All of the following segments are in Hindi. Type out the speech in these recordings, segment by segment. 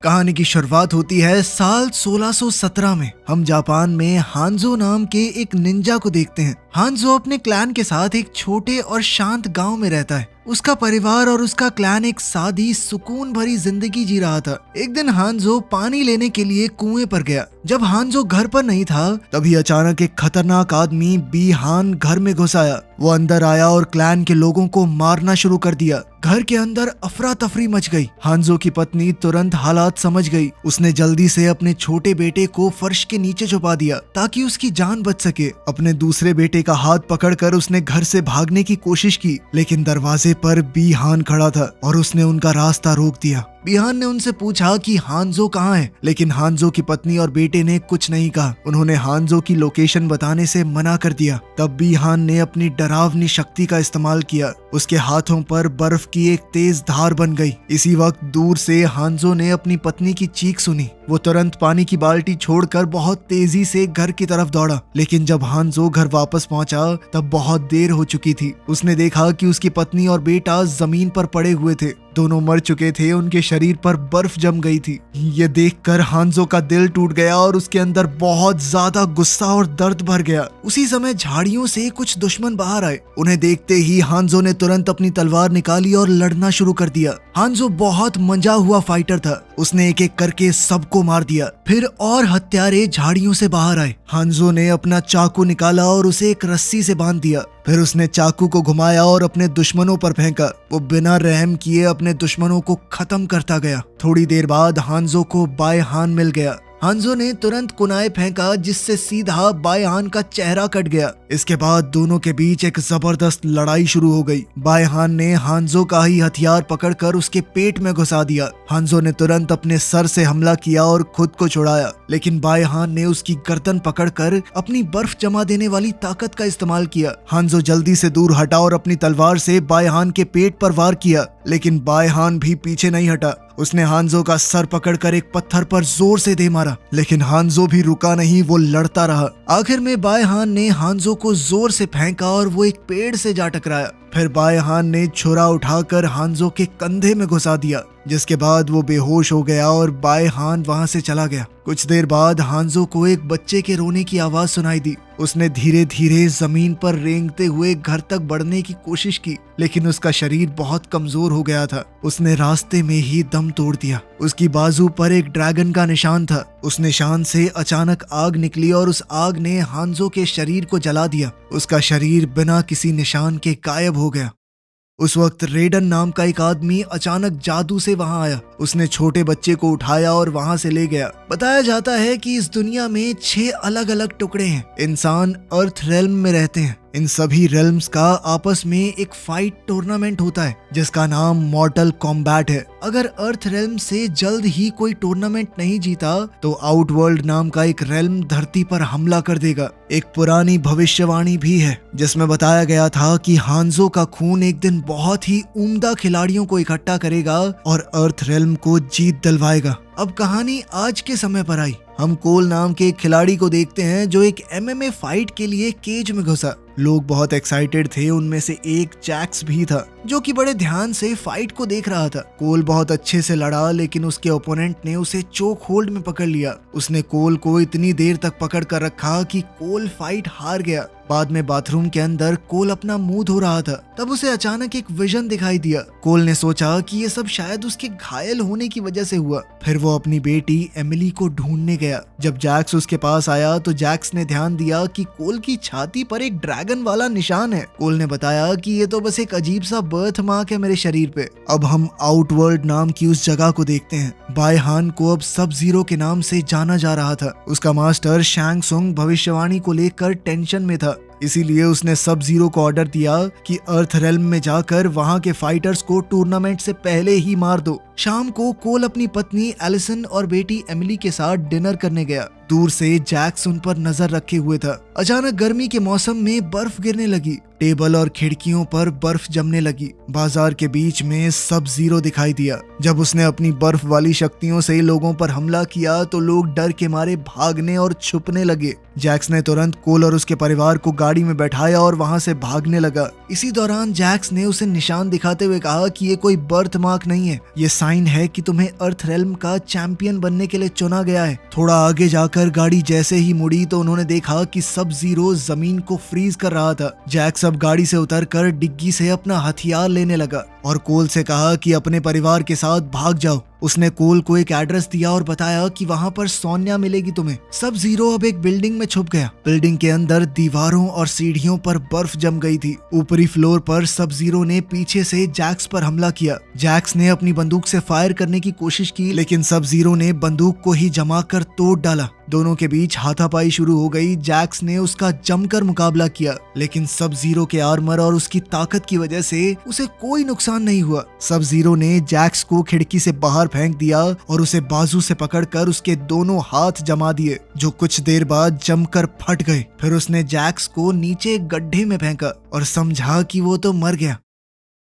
कहानी की शुरुआत होती है साल 1617 में। हम जापान में हांजो नाम के एक निंजा को देखते हैं। हांजो अपने क्लैन के साथ एक छोटे और शांत गांव में रहता है। उसका परिवार और उसका क्लैन एक सादी सुकून भरी जिंदगी जी रहा था। एक दिन हांजो पानी लेने के लिए कुएं पर गया। जब हांजो घर पर नहीं था तभी अचानक एक खतरनाक आदमी बीहान घर में घुस आया। वो अंदर आया और क्लैन के लोगों को मारना शुरू कर दिया। घर के अंदर अफरा तफरी मच गई। हांजो की पत्नी तुरंत हालात समझ गई। उसने जल्दी से अपने छोटे बेटे को फर्श के नीचे छुपा दिया ताकि उसकी जान बच सके। अपने दूसरे बेटे का हाथ पकड़कर उसने घर से भागने की कोशिश की, लेकिन दरवाजे पर बीहान खड़ा था और उसने उनका रास्ता रोक दिया। बीहान ने उनसे पूछा कि हांजो कहाँ है, लेकिन हांजो की पत्नी और बेटे ने कुछ नहीं कहा। उन्होंने हांजो की लोकेशन बताने से मना कर दिया। तब बीहान ने अपनी डरावनी शक्ति का इस्तेमाल किया। उसके हाथों पर बर्फ की एक तेज धार बन गई। इसी वक्त दूर से हांजो ने अपनी पत्नी की चीख सुनी। वो तुरंत पानी की बाल्टी छोड़कर बहुत तेजी से घर की तरफ दौड़ा, लेकिन जब हांजो घर वापस पहुंचा तब बहुत देर हो चुकी थी। उसने देखा कि उसकी पत्नी और बेटा जमीन पर पड़े हुए थे। दोनों मर चुके थे। उनके शरीर पर बर्फ जम गई थी। ये देखकर हांजो का दिल टूट गया और उसके अंदर बहुत ज्यादा गुस्सा और दर्द भर गया। उसी समय झाड़ियों से कुछ दुश्मन बाहर आए। उन्हें देखते ही हांजो ने तुरंत अपनी तलवार निकाली और लड़ना शुरू कर दिया। हांजो बहुत मंजा हुआ फाइटर था। उसने एक एक करके सबको मार दिया। फिर और हत्यारे झाड़ियों से बाहर आए। हांजो ने अपना चाकू निकाला और उसे एक रस्सी से बांध दिया। फिर उसने चाकू को घुमाया और अपने दुश्मनों पर फेंका। वो बिना रहम किए अपने दुश्मनों को खत्म करता गया। थोड़ी देर बाद हांजो को बाएहान मिल गया। हांजो ने तुरंत कुनाए फेंका, जिससे सीधा बाएहान का चेहरा कट गया। इसके बाद दोनों के बीच एक जबरदस्त लड़ाई शुरू हो गई। बाएहान ने हांजो का ही हथियार पकड़कर उसके पेट में घुसा दिया। हांजो ने तुरंत अपने सर से हमला किया और खुद को छुड़ाया, लेकिन बाएहान ने उसकी गर्दन पकड़कर अपनी बर्फ जमा देने वाली ताकत का इस्तेमाल किया। हांजो जल्दी से दूर हटा और अपनी तलवार से बाएहान के पेट पर वार किया, लेकिन बाएहान भी पीछे नहीं हटा। उसने हांजो का सर पकड़कर एक पत्थर पर जोर से दे मारा, लेकिन हांजो भी रुका नहीं। वो लड़ता रहा। आखिर में बाएहान ने हांजो को जोर से फेंका और वो एक पेड़ से जा टकराया। फिर बाएहान ने छुरा उठाकर हांजो के कंधे में घुसा दिया, जिसके बाद वो बेहोश हो गया और बाएहान वहां से चला गया। कुछ देर बाद हांजो को एक बच्चे के रोने की आवाज सुनाई दी। उसने धीरे धीरे जमीन पर रेंगते हुए घर तक बढ़ने की कोशिश की, लेकिन उसका शरीर बहुत कमजोर हो गया था। उसने रास्ते में ही दम तोड़ दिया। उसकी बाजू पर एक ड्रैगन का निशान था। उस निशान से अचानक आग निकली और उस आग ने हांजो के शरीर को जला दिया। उसका शरीर बिना किसी निशान के गायब हो गया। उस वक्त रेडन नाम का एक आदमी अचानक जादू से वहां आया। उसने छोटे बच्चे को उठाया और वहां से ले गया। बताया जाता है कि इस दुनिया में 6 अलग अलग टुकड़े हैं। इंसान अर्थ रेल्म में रहते हैं। इन सभी रेल्म्स का आपस में एक फाइट टूर्नामेंट होता है जिसका नाम मॉर्टल कॉम्बैट है। अगर अर्थ रेल्म से जल्द ही कोई टूर्नामेंट नहीं जीता तो आउटवर्ल्ड नाम का एक रेल्म धरती पर हमला कर देगा। एक पुरानी भविष्यवाणी भी है जिसमें बताया गया था कि हांजो का खून एक दिन बहुत ही उम्दा खिलाड़ियों को इकट्ठा करेगा और अर्थ रेल्म को जीत दिलवाएगा। अब कहानी आज के समय पर आई। हम कोल नाम के एक खिलाड़ी को देखते हैं जो एक MMA फाइट के लिए केज में घुसा। लोग बहुत एक्साइटेड थे। उनमें से एक जैक्स भी था जो कि बड़े ध्यान से फाइट को देख रहा था। कोल बहुत अच्छे से लड़ा, लेकिन उसके ओपोनेंट ने उसे चोक होल्ड में पकड़ लिया। उसने कोल को इतनी देर तक पकड़ कर रखा कि कोल फाइट हार गया। बाद में बाथरूम के अंदर कोल अपना मुंह धो रहा था। तब उसे अचानक एक विजन दिखाई दिया। कोल ने सोचा कि ये सब शायद उसके घायल होने की वजह से हुआ। फिर वो अपनी बेटी एमिली को ढूंढने गया। जब जैक्स उसके पास आया तो जैक्स ने ध्यान दिया कि कोल की छाती पर एक ड्रैगन वाला निशान है। कोल ने बताया कि ये तो बस एक अजीब सा बर्थ मार्क है मेरे शरीर पे। अब हम आउटवर्ल्ड नाम की उस जगह को देखते हैं। बाएहान को अब सब जीरो के नाम से जाना जा रहा था। उसका मास्टर शैंग सुंग भविष्यवाणी को लेकर टेंशन में था। इसीलिए उसने सब जीरो को ऑर्डर दिया कि अर्थ रेल्म में जाकर वहां के फाइटर्स को टूर्नामेंट से पहले ही मार दो। शाम को कोल अपनी पत्नी एलिसन और बेटी एमिली के साथ डिनर करने गया। दूर से जैक्स उन पर नजर रखे हुए था। अचानक गर्मी के मौसम में बर्फ गिरने लगी। टेबल और खिड़कियों पर बर्फ जमने लगी। बाजार के बीच में सब जीरो दिखाई दिया। जब उसने अपनी बर्फ वाली शक्तियों से लोगों पर हमला किया तो लोग डर के मारे भागने और छुपने लगे। जैक्स ने तुरंत कोल और उसके परिवार को गाड़ी में बैठाया और वहाँ से भागने लगा। इसी दौरान जैक्स ने उसे निशान दिखाते हुए कहा कि ये कोई बर्थ मार्क नहीं है, ये साइन है कि तुम्हें अर्थ रेल्म का चैंपियन बनने के लिए चुना गया है। थोड़ा आगे जाकर गाड़ी जैसे ही मुड़ी तो उन्होंने देखा कि सब जीरो जमीन को फ्रीज कर रहा था। जैक्स अब गाड़ी से उतरकर डिग्गी से अपना हथियार लेने लगा और कोल से कहा कि अपने परिवार के साथ भाग जाओ। उसने कोल को एक एड्रेस दिया और बताया कि वहाँ पर सोनिया मिलेगी तुम्हें। सब जीरो अब एक बिल्डिंग में छुप गया। बिल्डिंग के अंदर दीवारों और सीढ़ियों पर बर्फ जम गई थी। ऊपरी फ्लोर पर सब जीरो ने पीछे से जैक्स पर हमला किया। जैक्स ने अपनी बंदूक से फायर करने की कोशिश की, लेकिन सब जीरो ने बंदूक को ही जमाकर तोड़ डाला। दोनों के बीच हाथापाई शुरू हो गई। जैक्स ने उसका जमकर मुकाबला किया, लेकिन सब जीरो के आर्मर और उसकी ताकत की वजह से उसे कोई नुकसान नहीं हुआ। सब जीरो ने जैक्स को खिड़की से बाहर फेंक दिया और उसे बाजू से पकड़कर उसके दोनों हाथ जमा दिए, जो कुछ देर बाद जमकर फट गए। फिर उसने जैक्स को नीचे एक गड्ढे में फेंका और समझा कि वो तो मर गया।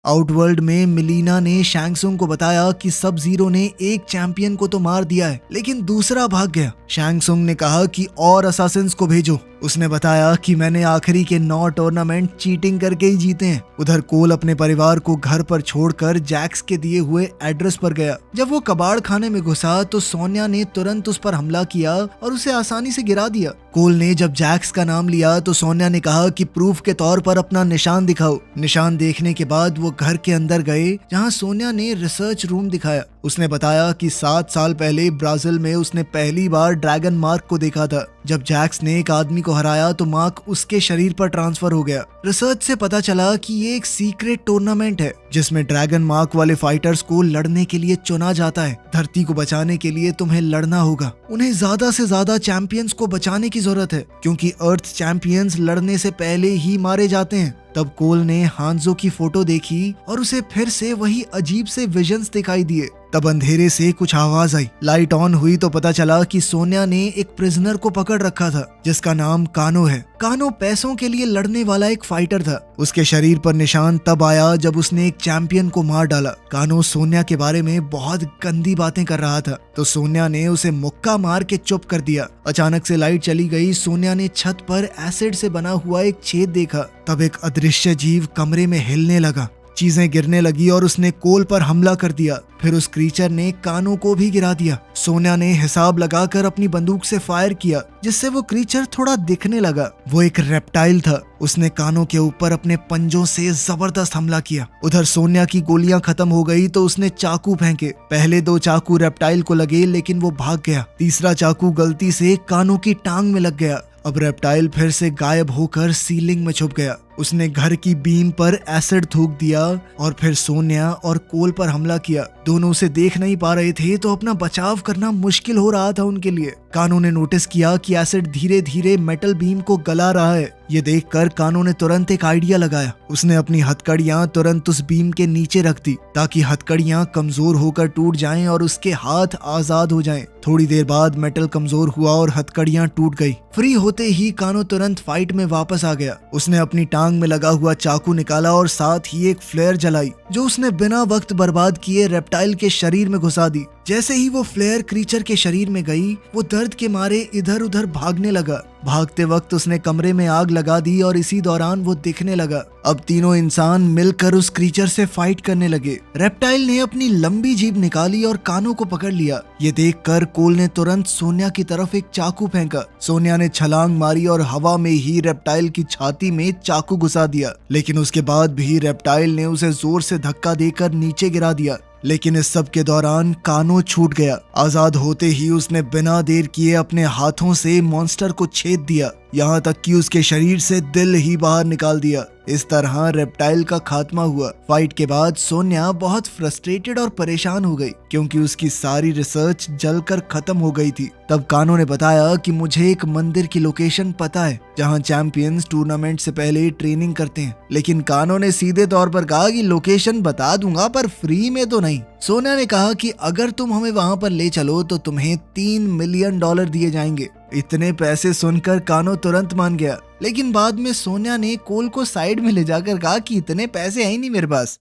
आउटवर्ल्ड में मिलीना ने शैंगसुंग को बताया कि सब जीरो ने एक चैंपियन को तो मार दिया है, लेकिन दूसरा भाग गया। शैंगसुंग ने कहा कि और असासिन्स को भेजो। उसने बताया कि मैंने आखिरी के 9 टूर्नामेंट चीटिंग करके ही जीते हैं। उधर कोल अपने परिवार को घर पर छोड़कर जैक्स के दिए हुए एड्रेस पर गया। जब वो कबाड़ खाने में घुसा तो सोनिया ने तुरंत उस पर हमला किया और उसे आसानी से गिरा दिया। कोल ने जब जैक्स का नाम लिया तो सोनिया ने कहा कि प्रूफ के तौर पर अपना निशान दिखाओ। निशान देखने के बाद वो घर के अंदर गए, जहाँ सोनिया ने रिसर्च रूम दिखाया। उसने बताया कि 7 साल पहले ब्राजील में उसने पहली बार ड्रैगन मार्क को देखा था। जब जैक्स ने एक आदमी को हराया तो मार्क उसके शरीर पर ट्रांसफर हो गया। रिसर्च से पता चला कि ये एक सीक्रेट टूर्नामेंट है जिसमें ड्रैगन मार्क वाले फाइटर्स को लड़ने के लिए चुना जाता है। धरती को बचाने के लिए तुम्हें लड़ना होगा। उन्हें ज्यादा से ज्यादा चैंपियंस को बचाने की जरूरत है, क्योंकि अर्थ चैंपियंस लड़ने से पहले ही मारे जाते हैं। तब कोल ने हांजो की फोटो देखी और उसे फिर से वही अजीब से विजन्स दिखाई दिए। तब अंधेरे से कुछ आवाज आई। लाइट ऑन हुई तो पता चला कि सोनिया ने एक प्रिजनर को पकड़ रखा था जिसका नाम कानो है। कानो पैसों के लिए लड़ने वाला एक फाइटर था। उसके शरीर पर निशान तब आया जब उसने एक चैंपियन को मार डाला। कानो सोनिया के बारे में बहुत गंदी बातें कर रहा था, तो सोनिया ने उसे मुक्का मार के चुप कर दिया। अचानक से लाइट चली गई। सोनिया ने छत पर एसिड से बना हुआ एक छेद देखा। तब एक अदृश्य जीव कमरे में हिलने लगा। चीजें गिरने लगी और उसने कोल पर हमला कर दिया। फिर उस क्रीचर ने कानो को भी गिरा दिया। सोनिया ने हिसाब लगाकर अपनी बंदूक से फायर किया, जिससे वो क्रीचर थोड़ा दिखने लगा। वो एक रेप्टाइल था। उसने कानो के ऊपर अपने पंजों से जबरदस्त हमला किया। उधर सोनिया की गोलियां खत्म हो गई तो उसने चाकू फेंके। पहले 2 चाकू रेप्टाइल को लगे, लेकिन वो भाग गया। तीसरा चाकू गलती से कानो की टांग में लग गया। अब रेप्टाइल फिर से गायब होकर सीलिंग में छुप गया। उसने घर की बीम पर एसिड थूक दिया और फिर सोनिया और कोल पर हमला किया। दोनों उसे देख नहीं पा रहे थे, तो अपना बचाव करना मुश्किल हो रहा था उनके लिए। कानो ने नोटिस किया कि एसिड धीरे धीरे मेटल बीम को गला रहा है। ये देखकर कानो ने तुरंत एक आइडिया लगाया। उसने अपनी हथकड़ियां तुरंत उस बीम के नीचे रख दी, ताकि हथकड़ियां कमजोर होकर टूट जाएं और उसके हाथ आजाद हो जाएं। थोड़ी देर बाद मेटल कमजोर हुआ और हथकड़ियां टूट गई। फ्री होते ही कानो तुरंत फाइट में वापस आ गया। उसने अपनी टांग में लगा हुआ चाकू निकाला और साथ ही एक फ्लेयर जलाई, जो उसने बिना वक्त बर्बाद किए रेप्टाइल के शरीर में घुसा दी। जैसे ही वो फ्लेयर क्रीचर के शरीर में गई, वो दर्द के मारे इधर उधर भागने लगा। भागते वक्त उसने कमरे में आग लगा दी और इसी दौरान वो दिखने लगा। अब तीनों इंसान मिलकर उस क्रीचर से फाइट करने लगे। रेप्टाइल ने अपनी लंबी जीभ निकाली और कानो को पकड़ लिया। ये देखकर कोल ने तुरंत सोनिया की तरफ एक चाकू फेंका। सोनिया ने छलांग मारी और हवा में ही रेप्टाइल की छाती में चाकू घुसा दिया, लेकिन उसके बाद भी रेप्टाइल ने उसे जोर से धक्का देकर नीचे गिरा दिया। लेकिन इस सब के दौरान कानो छूट गया। आजाद होते ही उसने बिना देर किए अपने हाथों से मॉन्स्टर को छेद दिया, यहाँ तक कि उसके शरीर से दिल ही बाहर निकाल दिया। इस तरह रेप्टाइल का खात्मा हुआ। फाइट के बाद सोनिया बहुत फ्रस्ट्रेटेड और परेशान हो गई, क्योंकि उसकी सारी रिसर्च जलकर खत्म हो गई थी। तब कानो ने बताया कि मुझे एक मंदिर की लोकेशन पता है जहां चैंपियंस टूर्नामेंट से पहले ट्रेनिंग करते हैं। लेकिन कानो ने सीधे तौर पर कहा कि लोकेशन बता दूंगा, पर फ्री में तो नहीं। सोनिया ने कहा कि अगर तुम हमें वहां पर ले चलो तो तुम्हें $3 मिलियन दिए जाएंगे। इतने पैसे सुनकर कानो तुरंत मान गया, लेकिन बाद में सोनिया ने कोल को साइड में ले जाकर कहा कि इतने पैसे है ही नहीं मेरे पास।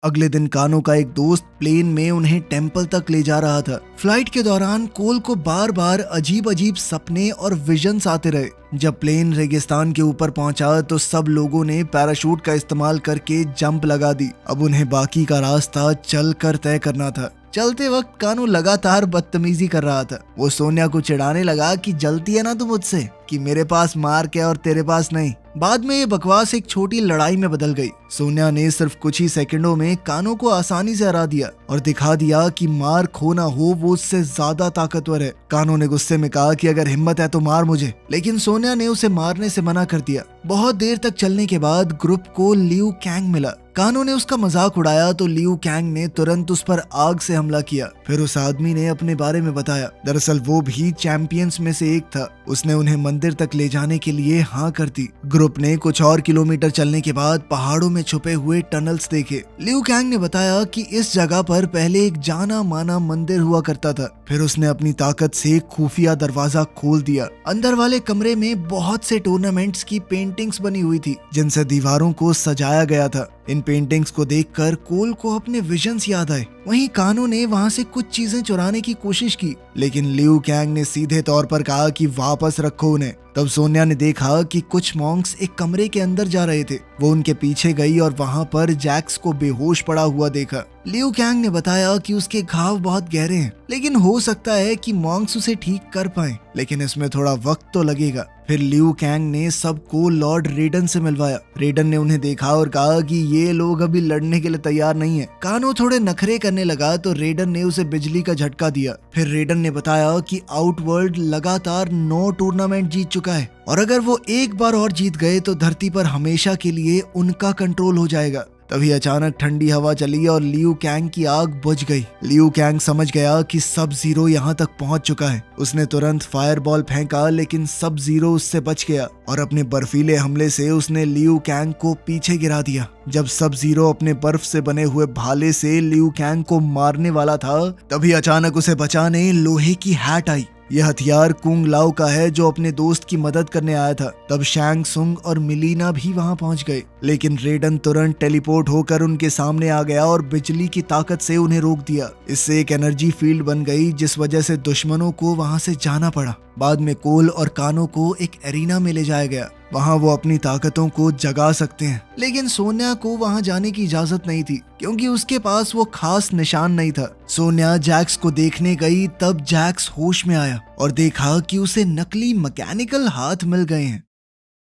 अगले दिन कानो का एक दोस्त प्लेन में उन्हें टेम्पल तक ले जा रहा था। फ्लाइट के दौरान कोल को बार बार अजीब अजीब सपने और विजन्स आते रहे। जब प्लेन रेगिस्तान के ऊपर पहुंचा तो सब लोगों ने पैराशूट का इस्तेमाल करके जंप लगा दी। अब उन्हें बाकी का रास्ता चल कर तय करना था। चलते वक्त कानू लगातार बदतमीजी कर रहा था। वो सोनिया को चिढ़ाने लगा कि जलती है ना तू मुझसे, कि मेरे पास मार्क है और तेरे पास नहीं। बाद में ये बकवास एक छोटी लड़ाई में बदल गई। सोनिया ने सिर्फ कुछ ही सेकंडों में कानो को आसानी से हरा दिया और दिखा दिया कि मार्क हो ना हो वो उससे ज्यादा ताकतवर है। कानो ने गुस्से में कहा कि अगर हिम्मत है तो मार मुझे, लेकिन सोनिया ने उसे मारने से मना कर दिया। बहुत देर तक चलने के बाद ग्रुप को लियू कैंग मिला। कानो ने उसका मजाक उड़ाया तो लियू कैंग ने तुरंत उस पर आग से हमला किया। फिर उस आदमी ने अपने बारे में बताया। दरअसल वो भी चैंपियंस में से एक था। उसने उन्हें मंदिर तक ले जाने के लिए हाँ कर दी। ग्रुप ने कुछ और किलोमीटर चलने के बाद पहाड़ों में छुपे हुए टनल्स देखे। लियू कैंग ने बताया कि इस जगह पर पहले एक जाना माना मंदिर हुआ करता था। फिर उसने अपनी ताकत से खुफिया दरवाजा खोल दिया। अंदर वाले कमरे में बहुत से टूर्नामेंट्स की पेंटिंग्स बनी हुई थी जिनसे दीवारों को सजाया गया था। इन पेंटिंग्स को देखकर कोल को अपने विजन्स याद आए। वहीं कानो ने वहां से कुछ चीजें चुराने की कोशिश की, लेकिन लियू कैंग ने सीधे तौर पर कहा कि वापस रखो उन्हें। तब सोनिया ने देखा कि कुछ मॉन्क्स एक कमरे के अंदर जा रहे थे। वो उनके पीछे गई और वहां पर जैक्स को बेहोश पड़ा हुआ देखा। लियू कैंग ने बताया कि उसके घाव बहुत गहरे हैं, लेकिन हो सकता है कि मॉन्क्स उसे ठीक कर पाएं, लेकिन इसमें थोड़ा वक्त तो लगेगा। फिर लियू कैंग ने सबको लॉर्ड रेडन से मिलवाया। रेडन ने उन्हें देखा और कहा कि ये लोग अभी लड़ने के लिए तैयार नहीं है। कानो थोड़े नखरे करने लगा तो रेडन ने उसे बिजली का झटका दिया। फिर रेडन ने बताया कि आउटवर्ल्ड लगातार 9 टूर्नामेंट जीत चुका है और अगर वो एक बार और जीत गए तो धरती पर हमेशा के लिए उनका कंट्रोल हो जाएगा। तभी अचानक ठंडी हवा चली और लियू कैंग की आग बुझ गई। लियू कैंग समझ गया कि सब जीरो यहाँ तक पहुँच चुका है। उसने तुरंत फायरबॉल फेंका, लेकिन सब जीरो उससे बच गया और अपने बर्फीले हमले से उसने लियू कैंग को पीछे गिरा दिया। जब सब जीरो अपने बर्फ से बने हुए भाले से लियू कैंग को मारने वाला था, तभी अचानक उसे बचाने लोहे की हैट आई। यह हथियार कुंग लाओ का है जो अपने दोस्त की मदद करने आया था। तब शैंग सुंग और मिलीना भी वहां पहुंच गए, लेकिन रेडन तुरंत टेलीपोर्ट होकर उनके सामने आ गया और बिजली की ताकत से उन्हें रोक दिया। इससे एक एनर्जी फील्ड बन गई जिस वजह से दुश्मनों को वहां से जाना पड़ा। बाद में कोल और कानो को एक एरिना में ले जाया गया। वहां वो अपनी ताकतों को जगा सकते हैं, लेकिन सोनिया को वहां जाने की इजाजत नहीं थी क्योंकि उसके पास वो खास निशान नहीं था। सोनिया जैक्स को देखने गई, तब जैक्स होश में आया और देखा कि उसे नकली मैकेनिकल हाथ मिल गए हैं।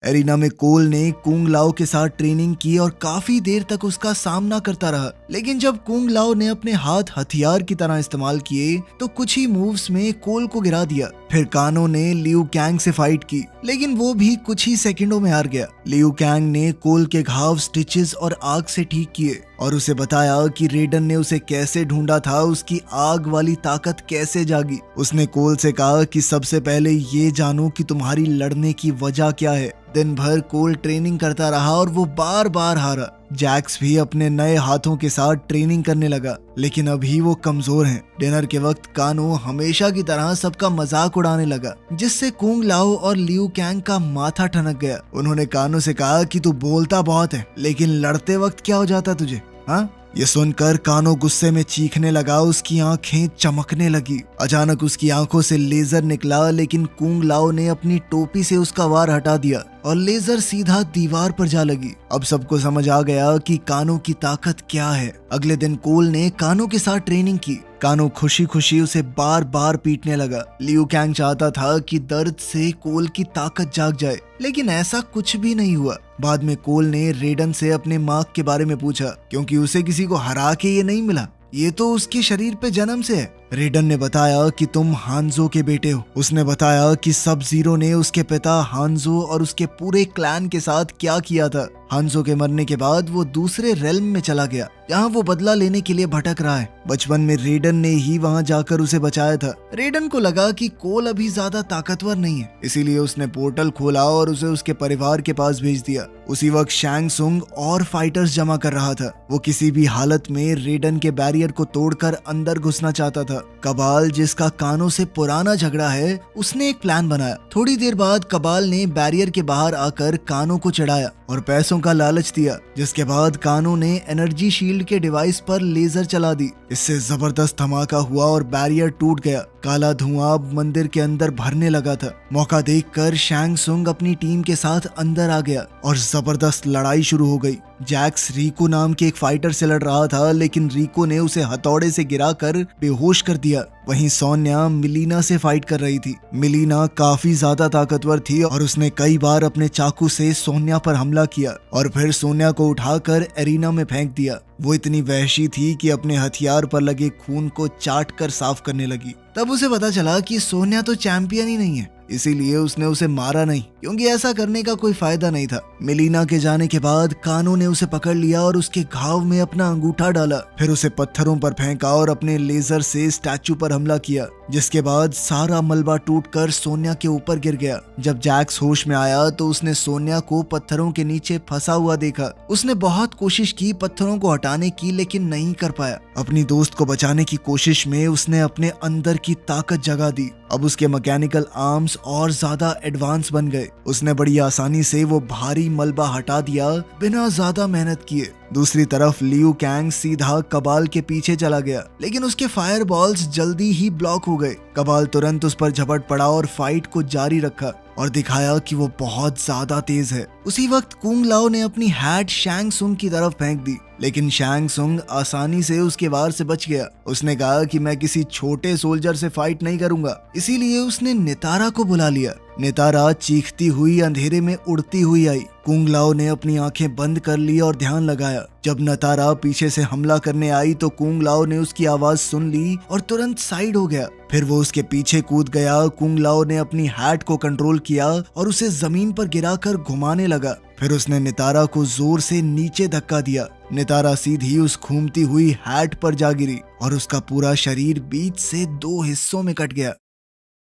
एरिना में कोल ने कुंग लाओ के साथ ट्रेनिंग की और काफी देर तक उसका सामना करता रहा, लेकिन जब कुंग लाओ ने अपने हाथ हथियार की तरह इस्तेमाल किए तो कुछ ही मूव्स में कोल को गिरा दिया। फिर कानो ने लियू कैंग से फाइट की, लेकिन वो भी कुछ ही सेकंडों में हार गया। लियू कैंग ने कोल के घाव स्टिचेस और आग से ठीक किए और उसे बताया कि रेडन ने उसे कैसे ढूंढा था, उसकी आग वाली ताकत कैसे जागी। उसने कोल से कहा कि सबसे पहले ये जानो कि तुम्हारी लड़ने की वजह क्या है। दिन भर कोल ट्रेनिंग करता रहा और वो बार बार हारा। जैक्स भी अपने नए हाथों के साथ ट्रेनिंग करने लगा, लेकिन अभी वो कमजोर हैं। डिनर के वक्त कानो हमेशा की तरह सबका मजाक उड़ाने लगा, जिससे कुंग लाओ और लियू कैंग का माथा ठनक गया। उन्होंने कानो से कहा कि तू बोलता बहुत है, लेकिन लड़ते वक्त क्या हो जाता तुझे, हाँ? ये सुनकर कानो गुस्से में चीखने लगा। उसकी आंखें चमकने लगी। अचानक उसकी आंखों से लेजर निकला, लेकिन कुंग लाओ ने अपनी टोपी से उसका वार हटा दिया और लेजर सीधा दीवार पर जा लगी। अब सबको समझ आ गया कि कानो की ताकत क्या है। अगले दिन कोल ने कानो के साथ ट्रेनिंग की। कानो खुशी खुशी उसे बार बार पीटने लगा। लियू कैंग चाहता था कि दर्द से कोल की ताकत जाग जाए, लेकिन ऐसा कुछ भी नहीं हुआ। बाद में कोल ने रेडन से अपने मार्क के बारे में पूछा, क्योंकि उसे किसी को हरा के ये नहीं मिला, ये तो उसके शरीर पे जन्म से है। रेडन ने बताया कि तुम हांजो के बेटे हो। उसने बताया कि सब जीरो ने उसके पिता हांजो और उसके पूरे क्लैन के साथ क्या किया था। हांजो के मरने के बाद वो दूसरे रेल्म में चला गया, जहाँ वो बदला लेने के लिए भटक रहा है। बचपन में रेडन ने ही वहाँ जाकर उसे बचाया था। रेडन को लगा कि कोल अभी ज्यादा ताकतवर नहीं है, इसीलिए उसने पोर्टल खोला और उसे उसके परिवार के पास भेज दिया। उसी वक्त शैंग सुंग और फाइटर्स जमा कर रहा था। वो किसी भी हालत में रेडन के बैरियर को तोड़कर अंदर घुसना चाहता था। कबाल, जिसका कानो से पुराना झगड़ा है, उसने एक प्लान बनाया। थोड़ी देर बाद कबाल ने बैरियर के बाहर आकर कानो को चढ़ाया और पैसों का लालच दिया, जिसके बाद कानो ने एनर्जी शील्ड के डिवाइस पर लेजर चला दी। इससे जबरदस्त धमाका हुआ और बैरियर टूट गया। काला धुआं मंदिर के अंदर भरने लगा था। मौका देखकर शैंग सुंग अपनी टीम के साथ अंदर आ गया और जबरदस्त लड़ाई शुरू हो गई। जैक्स रिको नाम के एक फाइटर से लड़ रहा था, लेकिन रिको ने उसे हथौड़े से गिराकर बेहोश कर दिया। वहीं सोनिया मिलीना से फाइट कर रही थी। मिलीना काफी ज्यादा ताकतवर थी और उसने कई बार अपने चाकू से सोनिया पर हमला किया और फिर सोनिया को उठाकर एरिना में फेंक दिया। वो इतनी वहशी थी कि अपने हथियार पर लगे खून को चाट कर साफ करने लगी। तब उसे पता चला कि सोनिया तो चैंपियन ही नहीं है, इसीलिए उसने उसे मारा नहीं, क्योंकि ऐसा करने का कोई फायदा नहीं था। मिलीना के जाने के बाद कानो ने उसे पकड़ लिया और उसके घाव में अपना अंगूठा डाला, फिर उसे पत्थरों पर फेंका और अपने लेजर से स्टैचू पर हमला किया, जिसके बाद सारा मलबा टूटकर सोनिया के ऊपर गिर गया। जब जैक्स होश में आया तो उसने सोनिया को पत्थरों के नीचे फंसा हुआ देखा। उसने बहुत कोशिश की पत्थरों को हटाने की, लेकिन नहीं कर पाया। अपनी दोस्त को बचाने की कोशिश में उसने अपने अंदर की ताकत जगा दी। अब उसके मैकेनिकल आर्म्स और ज्यादा एडवांस बन गए। उसने बड़ी आसानी से वो भारी मलबा हटा दिया बिना ज्यादा मेहनत किए। दूसरी तरफ लियू कैंग सीधा कबाल के पीछे चला गया, लेकिन उसके फायर बॉल्स जल्दी ही ब्लॉक हो गए। कबाल तुरंत उस पर झपट पड़ा और फाइट को जारी रखा और दिखाया कि वो बहुत ज्यादा तेज है। उसी वक्त कुंग लाओ ने अपनी हैट शैंग सुंग की तरफ फेंक दी, लेकिन शैंग सुंग आसानी से उसके वार से बच गया। उसने कहा कि मैं किसी छोटे सोल्जर से फाइट नहीं करूंगा, इसीलिए उसने नितारा को बुला लिया। नितारा चीखती हुई अंधेरे में उड़ती हुई आई। कुंग लाओ ने अपनी आंखें बंद कर ली और ध्यान लगाया। जब नतारा पीछे से हमला करने आई तो कुंग लाओ ने उसकी आवाज सुन ली और तुरंत साइड हो गया। फिर वो उसके पीछे कूद गया। कुंग लाओ ने अपनी हैट को कंट्रोल किया और उसे जमीन पर गिराकर घुमाने लगा। फिर उसने नितारा को जोर से नीचे धक्का दिया। नितारा सीधी उस घूमती हुई हैट पर जा गिरी और उसका पूरा शरीर बीच से 2 हिस्सों में कट गया।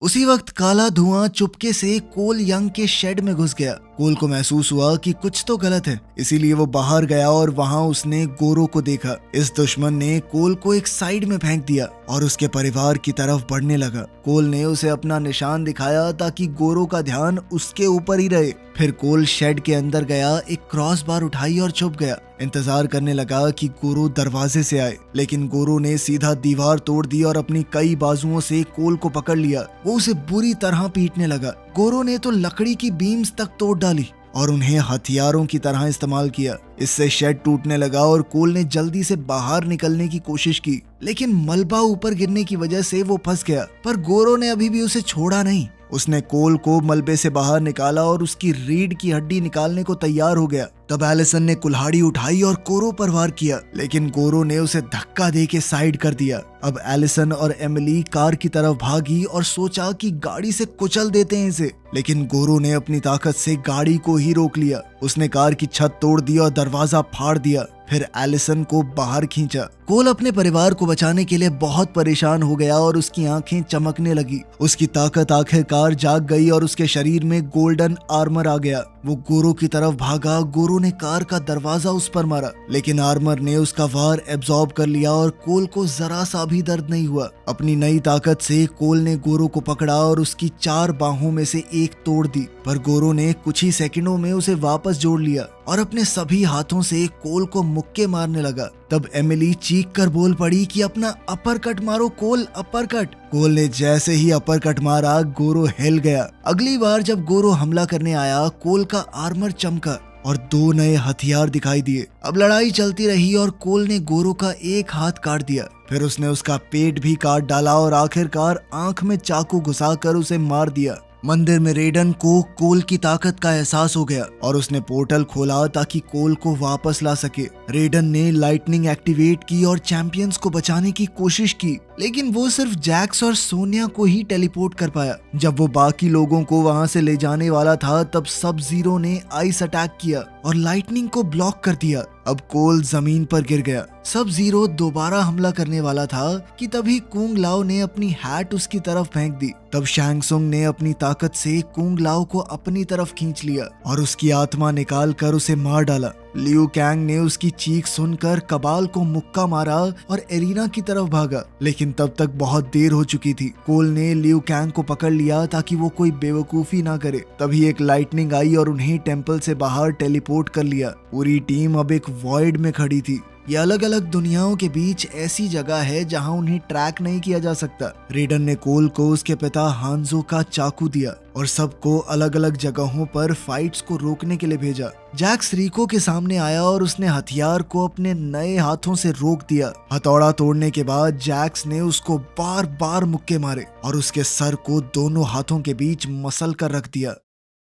उसी वक्त काला धुआं चुपके से कोल यंग के शेड में घुस गया। कोल को महसूस हुआ कि कुछ तो गलत है, इसीलिए वो बाहर गया और वहां उसने गोरो को देखा। इस दुश्मन ने कोल को एक साइड में फेंक दिया और उसके परिवार की तरफ बढ़ने लगा। कोल ने उसे अपना निशान दिखाया ताकि गोरो का ध्यान उसके ऊपर ही रहे। फिर कोल शेड के अंदर गया, एक क्रॉस बार उठाई और छुप गया। इंतजार करने लगा कि गोरो दरवाजे से आए, लेकिन गोरो ने सीधा दीवार तोड़ दी और अपनी कई बाजुओं से कोल को पकड़ लिया। वो उसे बुरी तरह पीटने लगा। गोरो ने तो लकड़ी की बीम्स तक तोड़ डाली और उन्हें हथियारों की तरह इस्तेमाल किया। इससे शेड टूटने लगा और कोल ने जल्दी से बाहर निकलने की कोशिश की, लेकिन मलबा ऊपर गिरने की वजह से वो फंस गया। पर गोरो ने अभी भी उसे छोड़ा नहीं। उसने कोल को मलबे से बाहर निकाला और उसकी रीढ़ की हड्डी निकालने को तैयार हो गया। तब एलिसन ने कुल्हाड़ी उठाई और गोरो पर वार किया, लेकिन गोरो ने उसे धक्का देके साइड कर दिया। अब एलिसन और एमिली कार की तरफ भागी और सोचा कि गाड़ी से कुचल देते हैं इसे, लेकिन गोरो ने अपनी ताकत से गाड़ी को ही रोक लिया। उसने कार की छत तोड़ दी और दरवाजा फाड़ दिया। फिर एलिसन को बाहर खींचा। कोल अपने परिवार को बचाने के लिए बहुत परेशान हो गया और उसकी आंखें चमकने लगी। उसकी ताकत आखिरकार जाग गई और उसके शरीर में गोल्डन आर्मर आ गया। वो गोरो की तरफ भागा। गोरो ने कार का दरवाजा उस पर मारा, लेकिन आर्मर ने उसका वार एब्जॉर्ब कर लिया और कोल को जरा सा भी दर्द नहीं हुआ। अपनी नई ताकत से कोल ने गोरो को पकड़ा और उसकी 4 बाहों में से एक तोड़ दी, पर गोरो ने कुछ ही सेकंडों में उसे वापस जोड़ लिया और अपने सभी हाथों से कोल को मुक्के मारने लगा। तब एमिली चीख कर बोल पड़ी कि अपना अपर कट मारो कोल, अपर कट। कोल ने जैसे ही अपर कट मारा, गोरो हिल गया। अगली बार जब गोरो हमला करने आया, कोल का आर्मर चमका और 2 नए हथियार दिखाई दिए। अब लड़ाई चलती रही और कोल ने गोरो का एक हाथ काट दिया। फिर उसने उसका पेट भी काट डाला और आखिरकार आंख में चाकू घुसाकर उसे मार दिया। मंदिर में रेडन को कोल की ताकत का एहसास हो गया और उसने पोर्टल खोला ताकि कोल को वापस ला सके। रेडन ने लाइटनिंग एक्टिवेट की और चैंपियंस को बचाने की कोशिश की, लेकिन वो सिर्फ जैक्स और सोनिया को ही टेलीपोर्ट कर पाया। जब वो बाकी लोगों को वहां से ले जाने वाला था, तब सब जीरो ने आइस अटैक किया और लाइटनिंग को ब्लॉक कर दिया। अब कोल जमीन पर गिर गया। सब जीरो दोबारा हमला करने वाला था कि तभी कुंग लाओ ने अपनी हैट उसकी तरफ फेंक दी। तब शैंग सुंग ने अपनी ताकत से कुंग लाओ को अपनी तरफ खींच लिया और उसकी आत्मा निकाल कर उसे मार डाला। लियू कैंग ने उसकी चीख सुनकर कबाल को मुक्का मारा और एरिना की तरफ भागा, लेकिन तब तक बहुत देर हो चुकी थी। कोल ने लियू कैंग को पकड़ लिया ताकि वो कोई बेवकूफी ना करे। तभी एक लाइटनिंग आई और उन्हें टेम्पल से बाहर टेलीपोर्ट कर लिया। पूरी टीम अब एक वॉइड में खड़ी थी। ये अलग अलग दुनियाओं के बीच ऐसी जगह है जहां उन्हें ट्रैक नहीं किया जा सकता। रेडन ने कोल को उसके पिता हांजो का चाकू दिया और सबको अलग अलग जगहों पर फाइट्स को रोकने के लिए भेजा। जैक्स रिको के सामने आया और उसने हथियार को अपने नए हाथों से रोक दिया। हथौड़ा तोड़ने के बाद जैक्स ने उसको बार बार मुक्के मारे और उसके सर को दोनों हाथों के बीच मसल कर रख दिया।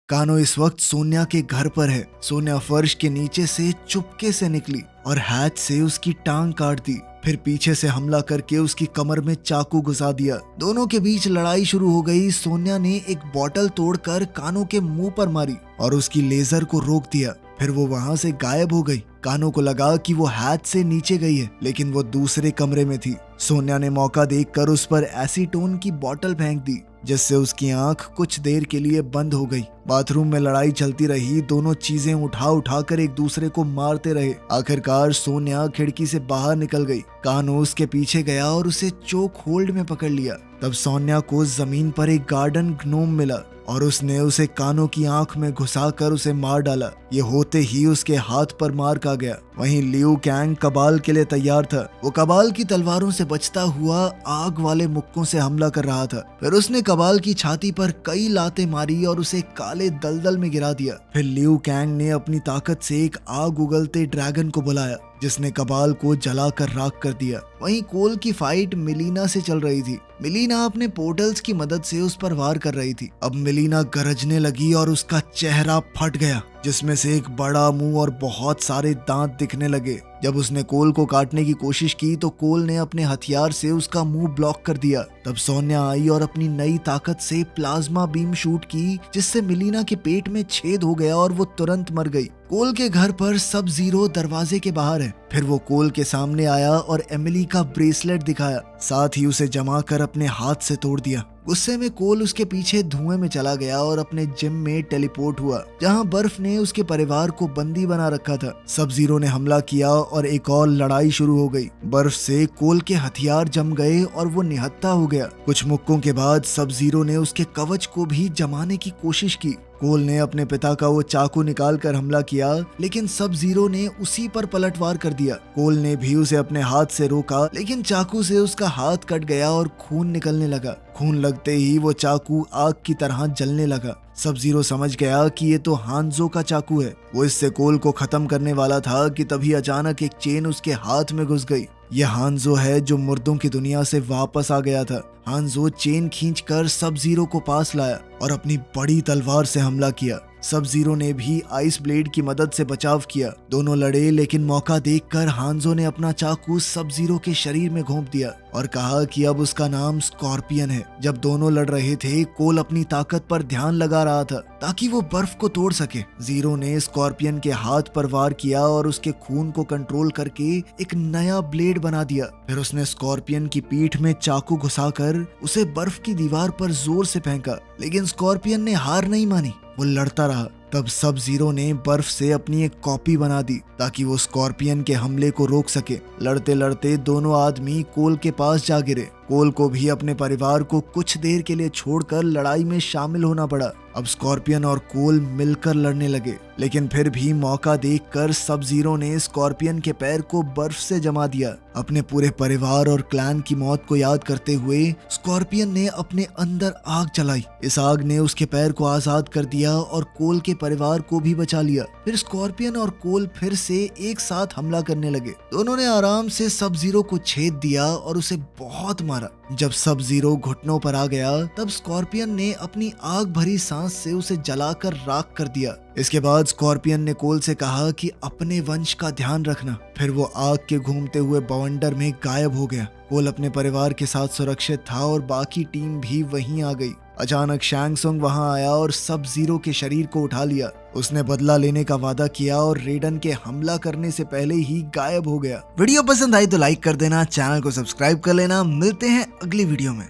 कानो इस वक्त सोनिया के घर पर है। सोनिया फर्श के नीचे से चुपके से निकली और हाथ से उसकी टांग काट दी। फिर पीछे से हमला करके उसकी कमर में चाकू घुसा दिया। दोनों के बीच लड़ाई शुरू हो गई। सोनिया ने एक बोतल तोड़कर कानो के मुंह पर मारी और उसकी लेजर को रोक दिया। फिर वो वहां से गायब हो गई। कानो को लगा कि वो हाथ से नीचे गई है, लेकिन वो दूसरे कमरे में थी। सोनिया ने मौका देखकर उस पर एसीटोन की बोतल फेंक दी, जिससे उसकी आंख कुछ देर के लिए बंद हो गई। बाथरूम में लड़ाई चलती रही। दोनों चीजें उठा उठाकर एक दूसरे को मारते रहे। आखिरकार सोनिया खिड़की से बाहर निकल गई। कानो उसके पीछे गया और उसे चोक होल्ड में पकड़ लिया। तब सोनिया को जमीन पर एक गार्डन ग्नोम मिला और उसने उसे कानो की आंख में घुसाकर उसे मार डाला। ये होते ही उसके हाथ पर मार खा गया। वहीं लियू कैंग कबाल के लिए तैयार था। वो कबाल की तलवारों से बचता हुआ आग वाले मुक्कों से हमला कर रहा था। फिर उसने कबाल की छाती पर कई लातें मारी और उसे काले दलदल में गिरा दिया। फिर लियू कैंग ने अपनी ताकत से एक आग उगलते ड्रैगन को बुलाया, जिसने कबाल को जलाकर राख कर दिया। वहीं कोल की फाइट मिलीना से चल रही थी। मिलीना अपने पोर्टल्स की मदद से उस पर वार कर रही थी। अब मिलीना गरजने लगी और उसका चेहरा फट गया, जिसमें से एक बड़ा मुंह और बहुत सारे दांत दिखने लगे। जब उसने कोल को काटने की कोशिश की तो कोल ने अपने हथियार से उसका मुंह ब्लॉक कर दिया। तब सोनिया आई और अपनी नई ताकत से प्लाज्मा बीम शूट की, जिससे मिलीना के पेट में छेद हो गया और वो तुरंत मर गई। कोल के घर पर सब जीरो दरवाजे के बाहर है। फिर वो कोल के सामने आया और एमिली का ब्रेसलेट दिखाया, साथ ही उसे जमा कर अपने हाथ से तोड़ दिया। गुस्से में कोल उसके पीछे धुएं में चला गया और अपने जिम में टेलीपोर्ट हुआ, जहां बर्फ ने उसके परिवार को बंदी बना रखा था। सब जीरो ने हमला किया और एक और लड़ाई शुरू हो गई। बर्फ से कोल के हथियार जम गए और वो निहत्था हो गया। कुछ मुक्कों के बाद सब जीरो ने उसके कवच को भी जमाने की कोशिश की। कोल ने अपने पिता का वो चाकू निकाल कर हमला किया, लेकिन सब जीरो ने उसी पर पलटवार कर दिया। कोल ने भी उसे अपने हाथ से रोका, लेकिन चाकू से उसका हाथ कट गया और खून निकलने लगा। खून लगते ही वो चाकू आग की तरह जलने लगा। सब जीरो समझ गया कि ये तो हांजो का चाकू है। वो इससे कोल को खत्म करने वाला था कि तभी अचानक एक चेन उसके हाथ में घुस गई। यह हांजो है जो मुर्दों की दुनिया से वापस आ गया था। हांजो चेन खींचकर सब जीरो को पास लाया और अपनी बड़ी तलवार से हमला किया। सब जीरो ने भी आइस ब्लेड की मदद से बचाव किया। दोनों लड़े, लेकिन मौका देखकर हांजो ने अपना चाकू सब जीरो के शरीर में घोंप दिया और कहा कि अब उसका नाम स्कॉर्पियन है। जब दोनों लड़ रहे थे, कोल अपनी ताकत पर ध्यान लगा रहा था ताकि वो बर्फ को तोड़ सके। जीरो ने स्कॉर्पियन के हाथ पर वार किया और उसके खून को कंट्रोल करके एक नया ब्लेड बना दिया। फिर उसने स्कॉर्पियन की पीठ में चाकू घुसाकर उसे बर्फ की दीवार पर जोर से फेंका, लेकिन स्कॉर्पियन ने हार नहीं मानी। वो लड़ता रहा। तब सब जीरो ने बर्फ से अपनी एक कॉपी बना दी ताकि वो स्कॉर्पियन के हमले को रोक सके। लड़ते लड़ते दोनों आदमी कोल के पास जा गिरे। कोल को भी अपने परिवार को कुछ देर के लिए छोड़कर लड़ाई में शामिल होना पड़ा। अब स्कॉर्पियन और कोल मिलकर लड़ने लगे, लेकिन फिर भी मौका देखकर सब जीरो ने स्कॉर्पियन के पैर को बर्फ से जमा दिया। अपने पूरे परिवार और क्लैन की मौत को याद करते हुए स्कॉर्पियन ने अपने अंदर आग जलाई। इस आग ने उसके पैर को आजाद कर दिया और कोल के परिवार को भी बचा लिया। फिर स्कॉर्पियन और कोल फिर से एक साथ हमला करने लगे। दोनों ने आराम से सब जीरो को छेद दिया और उसे बहुत मारा। जब सब जीरो घुटनों पर आ गया, तब स्कॉर्पियन ने अपनी आग भरी सांस से उसे जलाकर राख कर दिया। इसके बाद स्कॉर्पियन ने कोल से कहा कि अपने वंश का ध्यान रखना। फिर वो आग के घूमते हुए बवंडर में गायब हो गया। कोल अपने परिवार के साथ सुरक्षित था और बाकी टीम भी वहीं आ गई। अचानक शैंग सुंग वहां आया और सब जीरो के शरीर को उठा लिया। उसने बदला लेने का वादा किया और रेडन के हमला करने से पहले ही गायब हो गया। वीडियो पसंद आई तो लाइक कर देना, चैनल को सब्सक्राइब कर लेना। मिलते हैं अगली वीडियो में।